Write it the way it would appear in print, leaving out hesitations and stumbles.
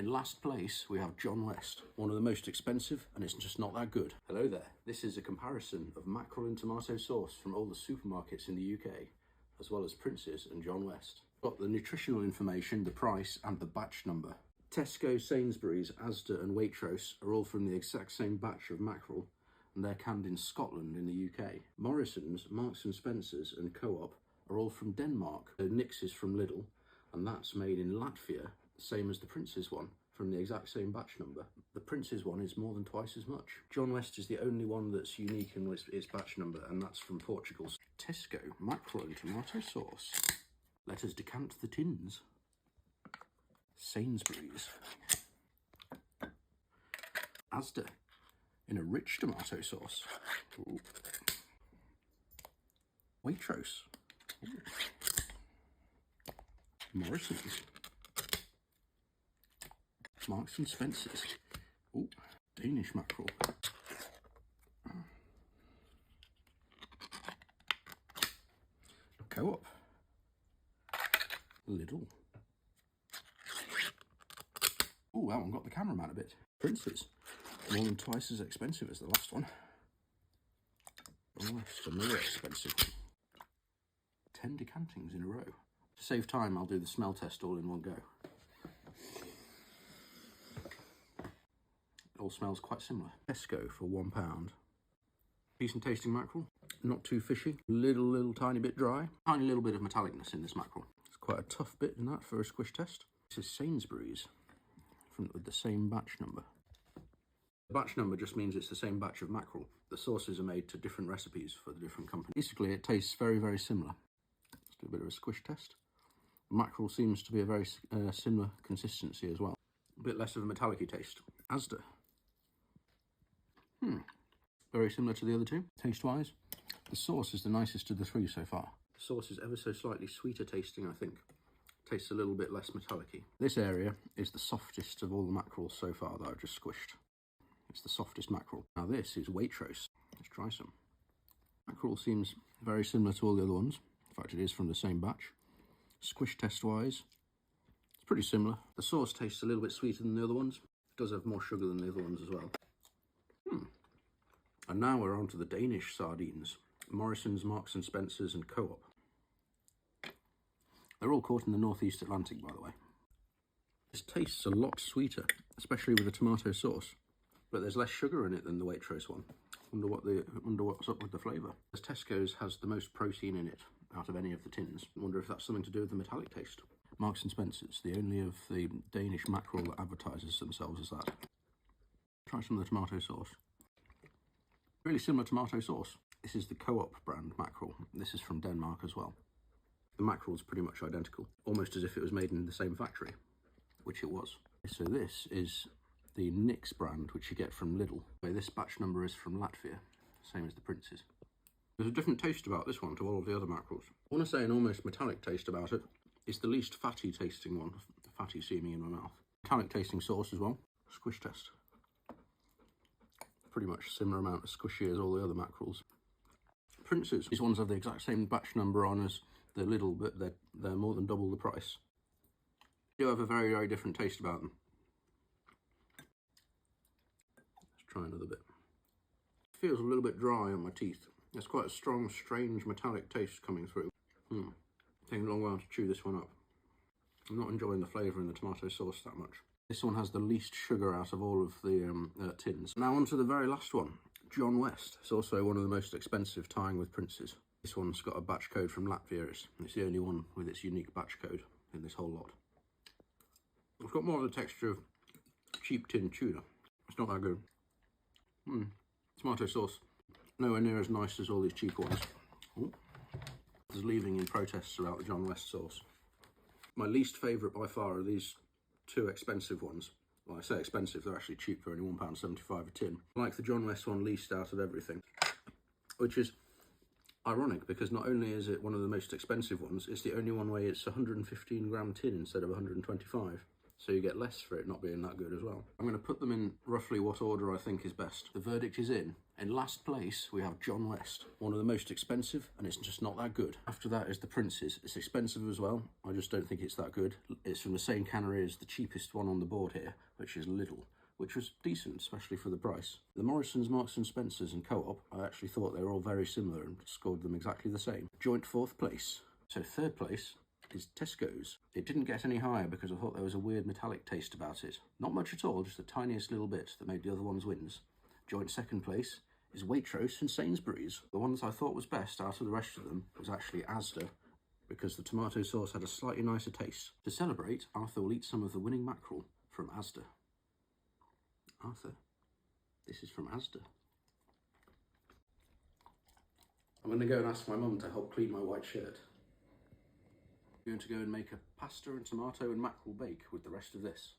In last place, we have John West, one of the most expensive, and it's just not that good. Hello there. This is a comparison of mackerel and tomato sauce from all the supermarkets in the UK, as well as Prince's and John West. Got the nutritional information, the price, and the batch number. Tesco, Sainsbury's, Asda and Waitrose are all from the exact same batch of mackerel, and they're canned in Scotland in the UK. Morrison's, Marks and Spencer's and Co-op are all from Denmark. Nick's is from Lidl, and that's made in Latvia, same as the Prince's one, from the exact same batch number. The Prince's one is more than twice as much. John West is the only one that's unique in its batch number, and that's from Portugal. Tesco, mackerel and tomato sauce. Let us decant the tins. Sainsbury's. Asda, in a rich tomato sauce. Ooh. Waitrose. Ooh. Morrison's. Marks and Spencer's. Ooh, Danish mackerel. Co-op. Lidl. Oh, that one got the cameraman a bit. Prince's. More than twice as expensive as the last one. Oh, it's another expensive one. 10 decantings in a row. To save time, I'll do the smell test all in one go. It all smells quite similar. Tesco for £1. Decent tasting mackerel. Not too fishy. Little tiny bit dry. Tiny little bit of metallicness in this mackerel. It's quite a tough bit in that for a squish test. This is Sainsbury's with the same batch number. The batch number just means it's the same batch of mackerel. The sauces are made to different recipes for the different companies. Basically, it tastes very similar. Let's do a bit of a squish test. The mackerel seems to be a very similar consistency as well. A bit less of a metallic-y taste. Asda. Very similar to the other two, taste-wise. The sauce is the nicest of the three so far. The sauce is ever so slightly sweeter tasting, I think. Tastes a little bit less metallic-y. This area is the softest of all the mackerels so far that I've just squished. It's the softest mackerel. Now this is Waitrose. Let's try some. Mackerel seems very similar to all the other ones. In fact, it is from the same batch. Squish test-wise, it's pretty similar. The sauce tastes a little bit sweeter than the other ones. It does have more sugar than the other ones as well. And now we're on to the Danish sardines. Morrison's, Marks and Spencer's and Co-op. They're all caught in the northeast Atlantic, by the way. This tastes a lot sweeter, especially with the tomato sauce, but there's less sugar in it than the Waitrose one. Wonder what's up with the flavour. Tesco's has the most protein in it out of any of the tins. Wonder if that's something to do with the metallic taste. Marks and Spencer's, the only of the Danish mackerel that advertises themselves as that. Try some of the tomato sauce. Really similar tomato sauce. This is the Co-op brand mackerel. This is from Denmark as well. The mackerel is pretty much identical, almost as if it was made in the same factory, which it was. So this is the Nick's brand, which you get from Lidl. This batch number is from Latvia, same as the Prince's. There's a different taste about this one to all of the other mackerels. I want to say an almost metallic taste about it. It's the least fatty tasting one, fatty seeming in my mouth. Metallic tasting sauce as well. Squish test. Pretty much similar amount of squishy as all the other mackerels. Prince's, these ones have the exact same batch number on as the Lidl, but they're more than double the price. They do have a very different taste about them. Let's try another bit. It feels a little bit dry on my teeth. There's quite a strong, strange metallic taste coming through. Taking a long while to chew this one up. I'm not enjoying the flavour in the tomato sauce that much. This one has the least sugar out of all of the tins. Now on to the very last one, John West. It's also one of the most expensive, tying with Prince's. This one's got a batch code from Latvia. It's the only one with its unique batch code in this whole lot. It's got more of the texture of cheap tin tuna. It's not that good. Tomato sauce, nowhere near as nice as all these cheap ones. There's leaving in protests about the John West sauce. My least favourite by far are these two expensive ones. Well, I say expensive, they're actually cheap, they're only £1.75 a tin. I like the John West one least out of everything, which is ironic because not only is it one of the most expensive ones, it's the only one where it's 115 gram tin instead of 125. so you get less for it not being that good as well. I'm going to put them in roughly what order I think is best. The verdict is in. In last place, we have John West, one of the most expensive, and it's just not that good. After that is the Prince's. It's expensive as well. I just don't think it's that good. It's from the same cannery as the cheapest one on the board here, which is Lidl, which was decent, especially for the price. The Morrisons, Marks and Spencers and Co-op, I actually thought they were all very similar and scored them exactly the same. Joint fourth place. So third place is Tesco's. It didn't get any higher because I thought there was a weird metallic taste about it. Not much at all, just the tiniest little bit that made the other ones wins. Joint second place is Waitrose and Sainsbury's. The ones I thought was best out of the rest of them was actually Asda, because the tomato sauce had a slightly nicer taste. To celebrate, Arthur will eat some of the winning mackerel from Asda. Arthur, this is from Asda. I'm going to go and ask my mum to help clean my white shirt. I'm going to go and make a pasta and tomato and mackerel bake with the rest of this.